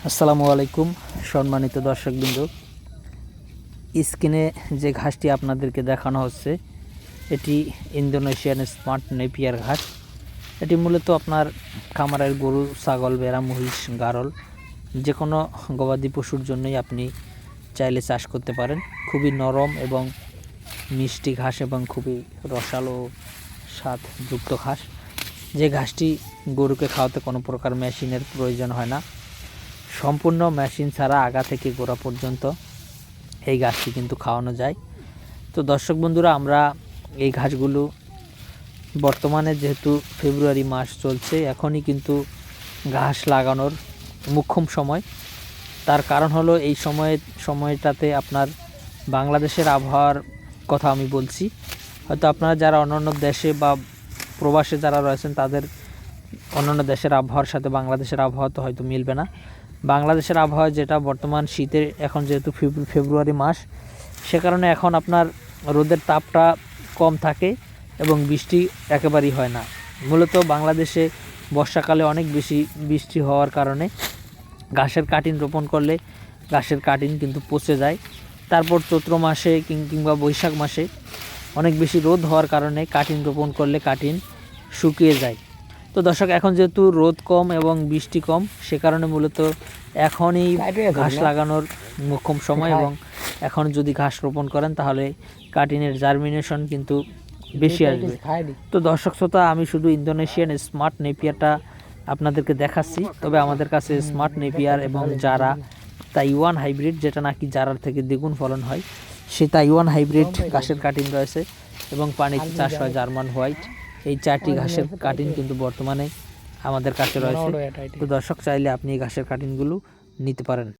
আসসালামু আলাইকুম সম্মানিত দর্শকবৃন্দ। স্ক্রিনে যে ঘাসটি আপনাদেরকে দেখানো হচ্ছে এটি ইন্দোনেশিয়ান স্মার্ট নেপিয়ার ঘাস। এটি মূলত আপনার খামারের গরু, ছাগল, ভেড়া, মহিষ, গারল যে কোনো গবাদি পশুর জন্যই আপনি চাইলে চাষ করতে পারেন। খুবই নরম এবং মিষ্টি ঘাস এবং খুবই রসালো স্বাদযুক্ত ঘাস। যে ঘাসটি গরুকে খাওয়াতে কোনো প্রকার মেশিনের প্রয়োজন হয় না। সম্পূর্ণ মেশিন ছাড়া আগা থেকে গোড়া পর্যন্ত এই ঘাসটি কিন্তু খাওয়ানো যায়। তো দর্শক বন্ধুরা, আমরা এই ঘাসগুলো বর্তমানে যেহেতু ফেব্রুয়ারি মাস চলছে, এখনই কিন্তু ঘাস লাগানোর মোক্ষম সময়। তার কারণ হলো এই সময়টাতে আপনার বাংলাদেশের আবহাওয়ার কথা আমি বলছি। হয়তো আপনারা যারা অন্যান্য দেশে বা প্রবাসে যারা রয়েছেন তাদের অন্যান্য দেশের আবহাওয়ার সাথে বাংলাদেশের আবহাওয়া তো হয়তো মিলবে না। বাংলাদেশের আবহাওয়া যেটা বর্তমান শীতের, এখন যেহেতু ফেব্রুয়ারি মাস, সে কারণে এখন আপনার রোদের তাপটা কম থাকে এবং বৃষ্টি একেবারেই হয় না। মূলত বাংলাদেশে বর্ষাকালে অনেক বেশি বৃষ্টি হওয়ার কারণে ঘাসের কাটিং রোপণ করলে ঘাসের কাটিং কিন্তু পচে যায়। তারপর চৈত্র মাসে কিংবা বৈশাখ মাসে অনেক বেশি রোদ হওয়ার কারণে কাটিং রোপণ করলে কাটিং শুকিয়ে যায়। তো দর্শক, এখন যেহেতু রোদ কম এবং বৃষ্টি কম, সে কারণে মূলত এখনই ঘাস লাগানোর মোক্ষম সময় এবং এখন যদি ঘাস রোপণ করেন তাহলে কাটিনের জার্মিনেশন কিন্তু বেশি আসবে। তো দর্শক শ্রোতা, আমি শুধু ইন্দোনেশিয়ান স্মার্ট নেপিয়ারটা আপনাদেরকে দেখাচ্ছি। তবে আমাদের কাছে স্মার্ট নেপিয়ার এবং জারা তাইওয়ান হাইব্রিড, যেটা নাকি জারার থেকে দ্বিগুণ ফলন হয়, সে তাইওয়ান হাইব্রিড ঘাসের কাটিং রয়েছে এবং পানিতে চাষ হয় জার্মান হোয়াইট। এই চারটি ঘাসের কাটিং কিন্তু বর্তমানে আমাদের কাছে রয়েছে। তো দর্শক, চাইলে আপনি এই ঘাসের কাটিংগুলো নিতে পারেন।